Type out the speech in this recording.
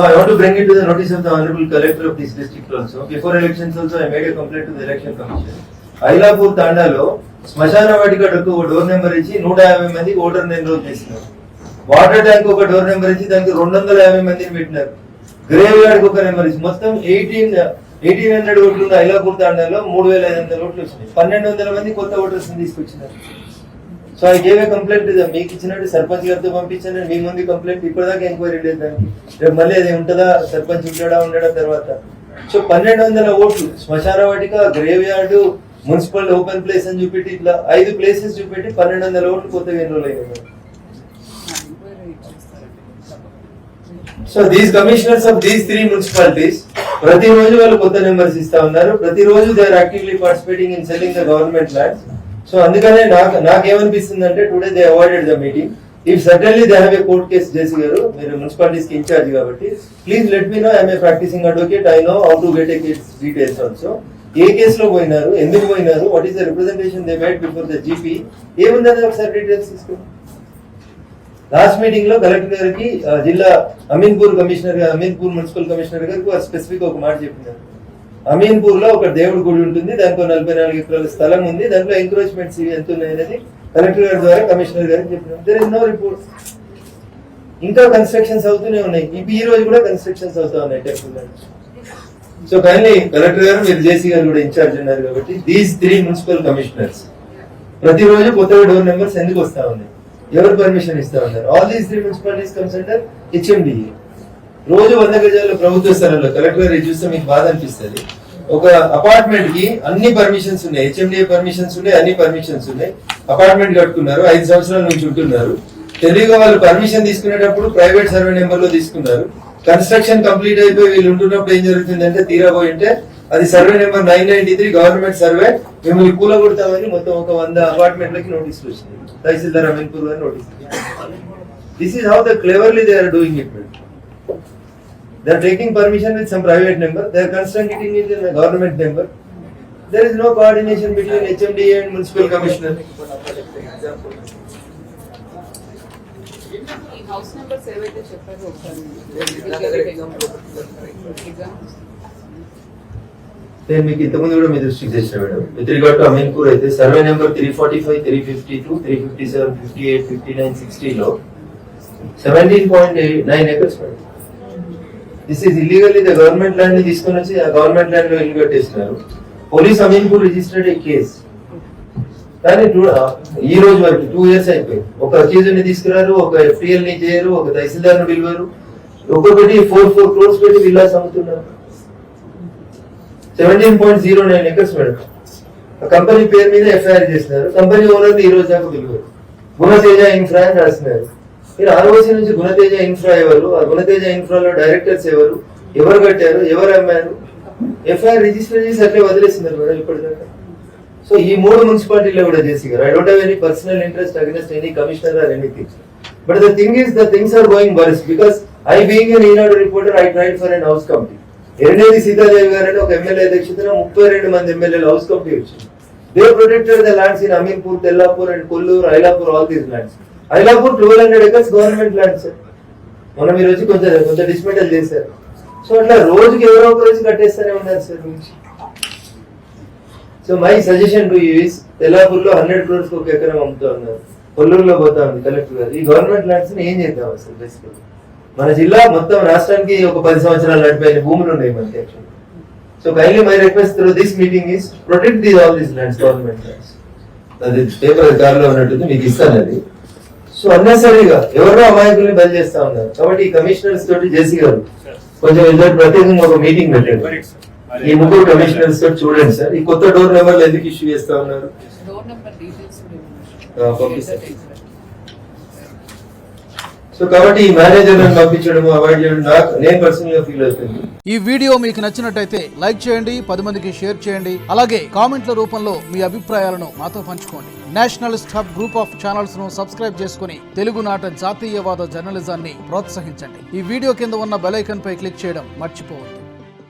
So I want to bring it to the notice of the Honorable Collector of this district also. Before elections also I made a complaint to the Election Commission. Ailapur తాండాలో శ్మశాన వాటికకు ఒక door number ఇచ్చి 150 మంది ఓటర్ని enrol చేసినారు. Water tank ఒక door number ఇచ్చి దానికి 250 మందిని పెట్టినారు. గ్రేవ్ యార్డ్ ఒక నెంబర్ ఇచ్చి మొత్తం 1800 ఓట్లు ఉన్న ఐలాపూర్ తాండాలో 3500 ఓట్లు వచ్చినాయి. 1200 మంది కొత్త ఓటర్స్ తీసుకొచ్చినారు. So I gave a complaint మీకు ఇచ్చినట్టు సర్పంచ్ గారితో పంపించాను. మీ ముందు కంప్లైంట్ ఇప్పటిదాకా ఎంక్వైరీ లేదు దానికి. రేపు మళ్ళీ అది ఉంటుందా, సర్పంచ్ ఉండడా తర్వాత. సో 1200 ఓట్లు శ్మశాన వాటిక, grave yard, municipal open place అని చూపెట్టి ఇట్లా 5 ప్లేసెస్ చూపెట్టి 1200 ఓట్లు కొత్తగా ఎన్రోల్ అయినాయి. So these commissioners of these 3 municipalities ప్రతిరోజు వాళ్ళు కొత్త నెంబర్స్ ఇస్తా ఉన్నారు. ప్రతిరోజు they are actively participating in selling the government lands. So అందుకనే నాకేమనిపిస్తుంది అంటే today they avoided the meeting. If suddenly they have a court case చేసి గారు, మీరు మున్సిపాలిటీస్ కి ఇన్ఛార్జ్ కాబట్టి please let me know. I'm a practising advocate, I know how to get a case details also. A కేసులో పోయినారు, ఎందుకు పోయినారు, what is the representation they made before the GP, ఏముందని ఒకసారి డీటెయిల్స్ తీసుకోండి. లాస్ట్ మీటింగ్ లో collector గారికి జిల్లా అమీన్పూర్ మున్సిపల్ కమిషనర్ గారికి స్పెసిఫిక్ ఒక మాట చెప్పినారు. అమీన్పూర్ లో ఒక దేవుడి గుడి ఉంటుంది, దానికి 44 ఎకరాల స్థలం ఉంది, దాంట్లో ఎంక్రోచ్మెంట్స్ ఎంత ఉన్నాయి అనేది కలెక్టర్ గారి ద్వారా కమిషనర్ గారికి చెప్పినారు. There is no report. ఇంకా కన్స్ట్రక్షన్స్ అవుతూనే ఉన్నాయి. ఈ రోజు కూడా కన్స్ట్రక్షన్స్ అవుతా ఉన్నాయి టెంపుల్. సో కైండ్లీ కలెక్టర్ గారు, మీరు జేసీ గారు కూడా ఇన్ఛార్జ్ ఉన్నారు కాబట్టి దీస్ 3 మున్సిపల్ కమిషనర్స్ ప్రతిరోజు కొత్తగా డోర్ నెంబర్స్ ఎందుకు వస్తా ఉన్నాయి, ఎవరు పర్మిషన్ ఇస్తా ఉన్నారు? All these 3 municipalities comes under HMDA. రోజు 100 గజాల ప్రభుత్వ స్థలంలో కలెక్టర్ గారు చూస్తే మీకు బాధ అనిపిస్తుంది. ఒక అపార్ట్మెంట్ కి అన్ని పర్మిషన్స్ ఉన్నాయి, హెచ్ఎండిఏ పర్మిషన్స్ ఉన్నాయి, అన్ని పర్మిషన్స్ ఉన్నాయి. అపార్ట్మెంట్ కట్టుకున్నారు, 5 సంవత్సరాల నుంచి ఉంటున్నారు. తెలుగుగా వాళ్ళు పర్మిషన్ తీసుకునేటప్పుడు ప్రైవేట్ సర్వే నెంబర్ లో తీసుకున్నారు. కన్స్ట్రక్షన్ కంప్లీట్ అయిపోయి వీళ్ళు ఉంటున్నప్పుడు ఏం జరుగుతుందంటే తీరాబోయి అంటే అది సర్వే నెంబర్ 993 గవర్నమెంట్ సర్వే, మిమ్మల్ని కూలగొడతామని మొత్తం ఒక 100 అపార్ట్మెంట్లకి నోటీసులు వచ్చినాయి. తహసీల్దార్ అమీన్పూర్ గారు notice. This is how the cleverly they are doing it. They are taking permission with some private member. They are constructing it in a government member. There is no coordination between HMDA and municipal commissioner. House number 7 అయితే చెప్పారు ఒకసారి. నేను మీకు ఇంతకుముందు కూడా మీ దృష్టికి తెచ్చిన madam. With regard to Ameenpur అయితే సర్వే నెంబర్ 345, 352, 357, 58, 59, 60 లో 17.9 acres madam. This is illegally the government land ని తీసుకొని వచ్చి ఆ గవర్నమెంట్ ల్యాండ్ లో ఇల్లు కట్టేస్తున్నారు. Police Ameenpur registered a case. కానీ ఈ రోజు వరకు 2 years అయిపోయింది. ఒక అక్యూజ్డ్ ని తీసుకురారు, ఒక ఎఫ్టీఎల్ ని చేయరు, ఒక తహసీల్దార్ ను పిలువరు. ఒక్కొక్కటి 4 crores పెట్టి విల్లాస్ అమ్ముతున్నారు. 17.09 acres మేడం. కంపెనీ పేరు మీద ఎఫ్ఐఆర్ చేస్తున్నారు. కంపెనీ ఓనర్ ని ఈ రోజు దాకా పిలువరు. గుణతేజ ఇన్ఫ్రా అని రాస్తున్నారు. మీరు ఆర్ఓసి నుంచి గుణతేజ ఇన్ఫ్రా ఎవరు, ఆ గుణతేజ ఇన్ఫ్రాలో డైరెక్టర్స్ ఎవరు కట్టారు, ఎవరు అమ్మారు, ఎఫ్ఐఆర్ రిజిస్టర్ చేసి అట్లే వదిలేస్తున్నారు మేడం ఇప్పటిదాకా. సో ఈ 3 మున్సిపాలిటీలో కూడా చేసి గారు, I don't have any personal interest against any commissioner or anything. But the thing is the things are going worse because I being an Eenadu reporter I tried for an house committee. ఎర్నేది సీతాదేవి గారని ఒక MLA అధ్యక్షతన 32 మంది ఎమ్మెల్యేలు house committee వచ్చింది. They protected the lands in Ameenpur, Tellapur and Kollur, Ailapur, all these lands. Ailapur 1200 acres government land sir. మనం మీరు వచ్చి కొంచెం డిస్మెంటల్ చేశారు. సో అట్లా రోజుకి ఎవరో ఒక రోజు కట్టేస్తూనే ఉన్నారు sir. So my suggestion to you is, Tellapur లో 100 crores ఒక ఎకరం అమ్ముతా ఉన్నారు, కొల్లూరులో పోతా ఉంది కలెక్టర్ గారు. ఈ గవర్నమెంట్ ల్యాండ్స్ ని ఏం చేద్దాం అసలు? బేసికల్ మన జిల్లా మొత్తం రాష్ట్రానికి ఒక 10 సంవత్సరాలు నడిపోయిన భూములు ఉన్నాయి మనకి actually. So kindly my request through this meeting is protect all these lands, government lands. అది పేపర్ అధికారులు ఉన్నట్టుంది, మీకు ఇస్తాను అది. సో అన్నెసరీగా ఎవరో అమాయకుల్ని బలి చేస్తా ఉన్నారు. కాబట్టి ఈ కమిషనర్స్ తోటి జేసీ గారు కొంచెం ఇద్దరు ప్రత్యేకంగా ఒక మీటింగ్ పెట్టండి. ఈ 3 కమిషనర్స్ తోటి చూడండి సార్, ఈ కొత్త డోర్ నెంబర్లు ఎందుకు ఇష్యూ చేస్తా ఉన్నారు. సో కాబట్టి ఈ మేనేజర్ పంపించడం అవాయిడ్ చేయడం నేను పర్సనల్ గా ఫీల్ అవుతుంది. ఈ వీడియో మీకు నచ్చినట్టయితే లైక్ చేయండి, 10 మందికి షేర్ చేయండి. అలాగే కామెంట్ల రూపంలో మీ అభిప్రాయాలను మాతో పంచుకోండి. Nationalist hub group of channels ను సబ్స్క్రైబ్ చేసుకుని తెలుగునాట జాతీయవాద జర్నలిజాన్ని ప్రోత్సహించండి. ఈ వీడియో కింద ఉన్న బెల్ ఐకాన్ పై క్లిక్ చేయడం మర్చిపోవద్దు.